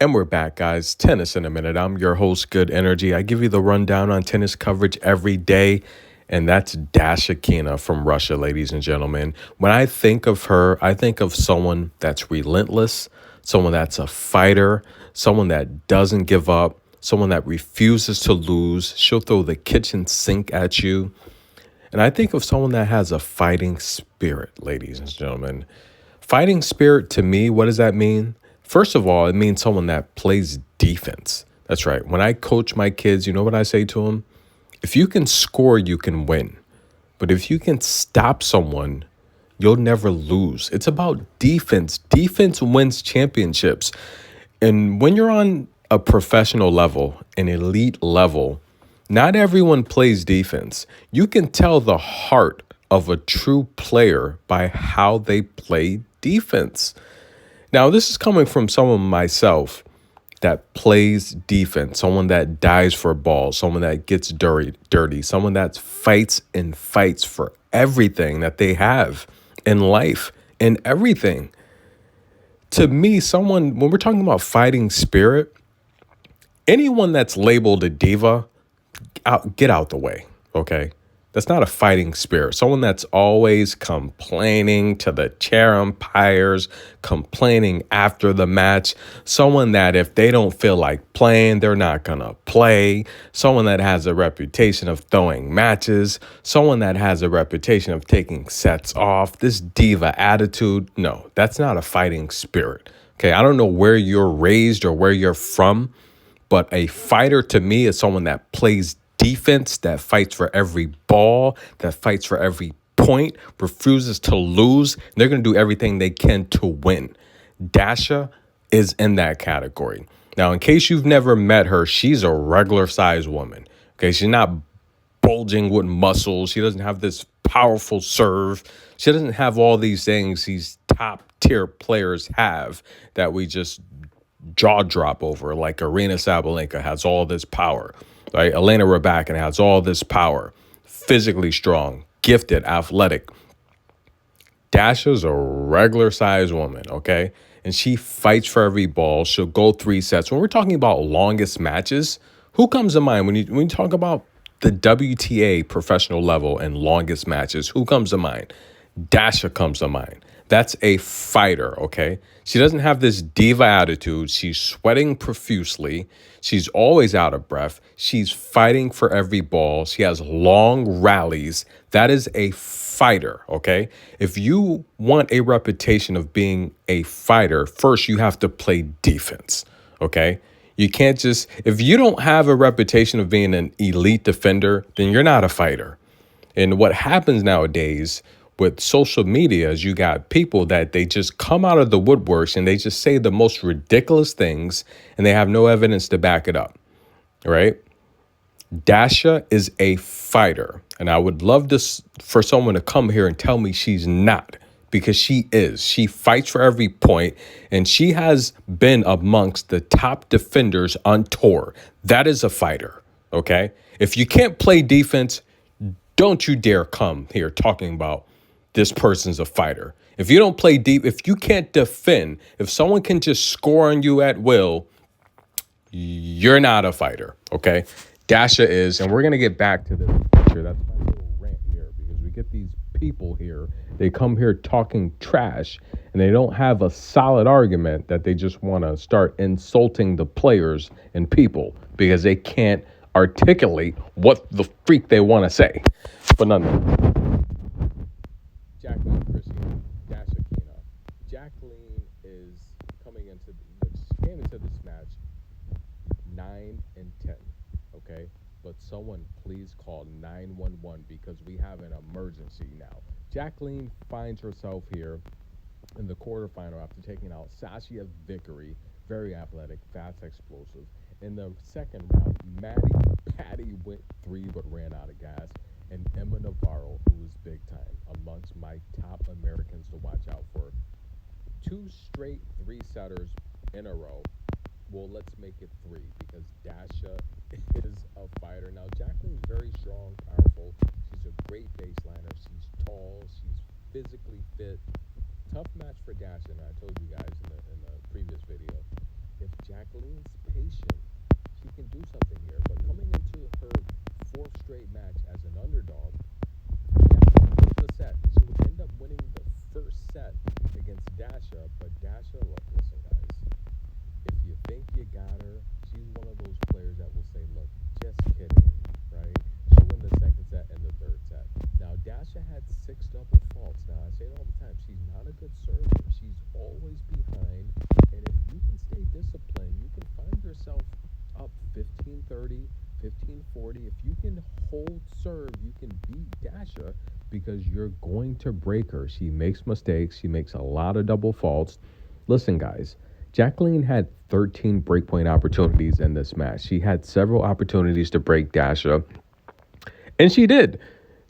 And we're back, guys. Tennis in a minute. I'm your host, Good Energy. I give you the rundown on tennis coverage every day. And that's Kasatkina from Russia, ladies and gentlemen. When I think of her, I think of someone that's relentless, someone that's a fighter, someone that doesn't give up, someone that refuses to lose. She'll throw the kitchen sink at you. And I think of someone that has a fighting spirit, ladies and gentlemen. Fighting spirit to me, what does that mean? First of all, it means someone that plays defense. That's right. When I coach my kids, you know what I say to them? If you can score, you can win. But if you can stop someone, you'll never lose. It's about defense. Defense wins championships. And when you're on a professional level, an elite level, not everyone plays defense. You can tell the heart of a true player by how they play defense. Now, this is coming from someone that plays defense, someone that dies for balls, someone that gets dirty, someone that fights and fights for everything that they have in life and everything. To me, when we're talking about fighting spirit, anyone that's labeled a diva, get out the way, okay? That's not a fighting spirit. Someone that's always complaining to the chair umpires, complaining after the match. Someone that if they don't feel like playing, they're not going to play. Someone that has a reputation of throwing matches. Someone that has a reputation of taking sets off. This diva attitude, no, that's not a fighting spirit. Okay, I don't know where you're raised or where you're from, but a fighter to me is someone that plays defense, that fights for every ball, that fights for every point, refuses to lose. And they're going to do everything they can to win. Dasha is in that category. Now, in case you've never met her, she's a regular sized woman. Okay, she's not bulging with muscles. She doesn't have this powerful serve. She doesn't have all these things these top tier players have that we just jaw drop over, like Arena Sabalenka has all this power, right? Elena Rybakina has all this power, physically strong, gifted, athletic. Dasha's a regular sized woman, okay? And she fights for every ball. She'll go 3 sets. When we're talking about longest matches, who comes to mind when you talk about the WTA professional level and longest matches? Who comes to mind? Dasha comes to mind. That's a fighter, okay? She doesn't have this diva attitude. She's sweating profusely. She's always out of breath. She's fighting for every ball. She has long rallies. That is a fighter, okay? If you want a reputation of being a fighter, first you have to play defense, okay? You can't if you don't have a reputation of being an elite defender, then you're not a fighter. And what happens nowadays with social media is you got people that they just come out of the woodworks and they just say the most ridiculous things and they have no evidence to back it up, right? Dasha is a fighter, and I would love for someone to come here and tell me she's not, because she is. She fights for every point, and she has been amongst the top defenders on tour. That is a fighter, okay? If you can't play defense, don't you dare come here talking about this person's a fighter. If you don't play deep, if you can't defend, if someone can just score on you at will, you're not a fighter, okay? Dasha is, and we're going to get back to this picture. That's my little rant here, because we get these people here, they come here talking trash, and they don't have a solid argument that they just want to start insulting the players and people because they can't articulate what the freak they want to say. But nonetheless, Jaqueline, Cristian, Kasatkina. Jaqueline is came into this match 9-10, okay? But someone please call 911 because we have an emergency now. Jaqueline finds herself here in the quarterfinal after taking out Sasha Vickery, very athletic, fast, explosive. In the second round, Patty went 3 but ran out of gas. And Emma Navarro, who is big time, amongst my top Americans to watch out for. 2 straight 3-setters in a row. Well, let's make it 3 because Dasha is a fighter. Now, Jaqueline's very strong, powerful. She's a great baseliner. She's tall. She's physically fit. Tough match for Dasha. And I told you guys in the previous video, if Jaqueline straight match as an underdog. Jaqueline wins the set. She would end up winning the first set against Dasha, but Dasha, look, listen, guys. If you think you got her, she's one of those players that will say, look, just kidding, right? She'll win the second set and the third set. Now, Dasha had 6 double faults. Now, I say it all the time. She's not a good server. She's always behind. And if you can stay disciplined, you can find yourself up 15-30, 15-40. If you can hold serve, you can beat Dasha because you're going to break her. She makes mistakes. She makes a lot of double faults. Listen, guys, Jaqueline had 13 breakpoint opportunities in this match. She had several opportunities to break Dasha, and she did,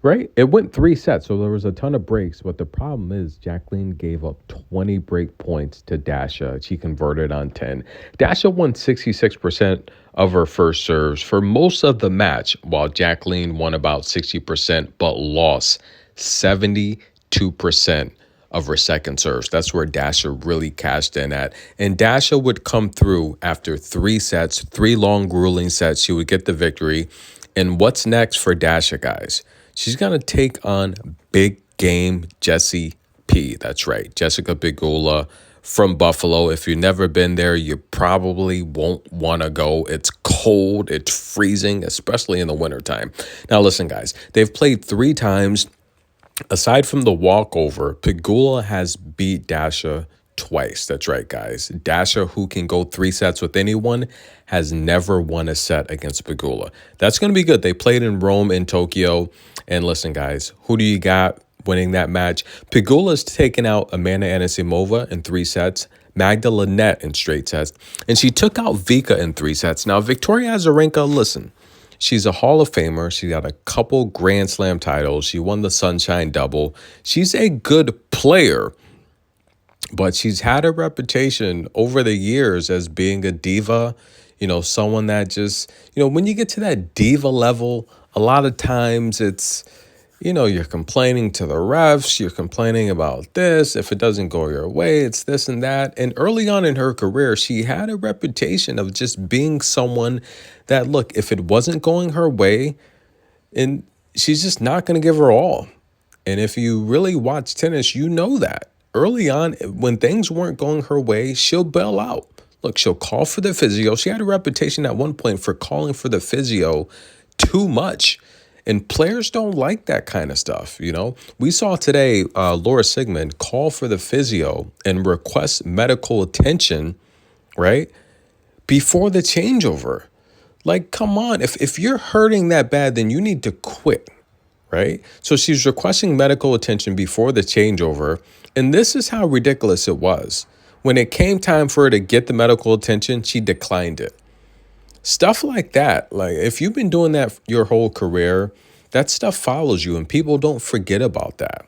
right? It went 3 sets, so there was a ton of breaks, but the problem is Jaqueline gave up 20 break points to Dasha. She converted on 10. Dasha won 66% of her first serves for most of the match, while Jaqueline won about 60%, but lost 72% of her second serves. That's where Dasha really cashed in at. And Dasha would come through after 3 sets, 3 long, grueling sets. She would get the victory. And what's next for Dasha, guys? She's going to take on big game Jessie P. That's right, Jessica Pegula from Buffalo. If you've never been there, you probably won't want to go. It's cold. It's freezing, especially in the wintertime. Now, listen, guys, they've played 3 times. Aside from the walkover, Pegula has beat Dasha twice. That's right, guys. Dasha, who can go 3 sets with anyone, has never won a set against Pegula. That's going to be good. They played in Rome and Tokyo. And listen, guys, who do you got winning that match? Pegula's taken out Amanda Anisimova in 3 sets, Magda Linette in straight sets, and she took out Vika in 3 sets. Now, Victoria Azarenka, listen, she's a Hall of Famer. She got a couple Grand Slam titles. She won the Sunshine Double. She's a good player, but she's had a reputation over the years as being a diva, someone that just, when you get to that diva level, a lot of times it's, you're complaining to the refs, you're complaining about this. If it doesn't go your way, it's this and that. And early on in her career, she had a reputation of just being someone that, look, if it wasn't going her way, and she's just not going to give her all. And if you really watch tennis, you know that. Early on, when things weren't going her way, she'll bail out. Look, she'll call for the physio. She had a reputation at one point for calling for the physio too much. And players don't like that kind of stuff, We saw today Laura Sigmund call for the physio and request medical attention, right, before the changeover. Like, come on. If you're hurting that bad, then you need to quit, right? So she's requesting medical attention before the changeover. And this is how ridiculous it was. When it came time for her to get the medical attention, she declined it. Stuff like that, like if you've been doing that your whole career, that stuff follows you and people don't forget about that,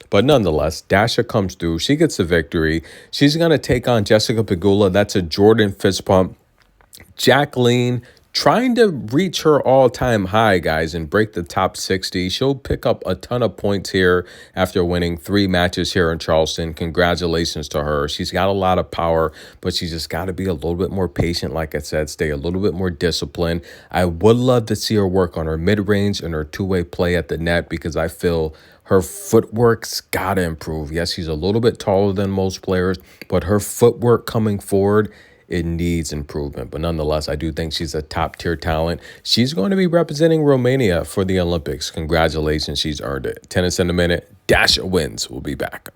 But nonetheless, Dasha comes through. She gets the victory. She's going to take on Jessica Pegula. That's a Jordan fist pump. Jaqueline trying to reach her all-time high, guys, and break the top 60. She'll pick up a ton of points here after winning 3 matches here in Charleston. Congratulations to her. She's got a lot of power, but she's just got to be a little bit more patient, like I said, stay a little bit more disciplined. I would love to see her work on her mid-range and her 2-way play at the net because I feel her footwork's got to improve. Yes, she's a little bit taller than most players, but her footwork coming forward, it needs improvement. But nonetheless, I do think she's a top-tier talent. She's going to be representing Romania for the Olympics. Congratulations, she's earned it. Tennis in a minute. Dasha wins. We'll be back.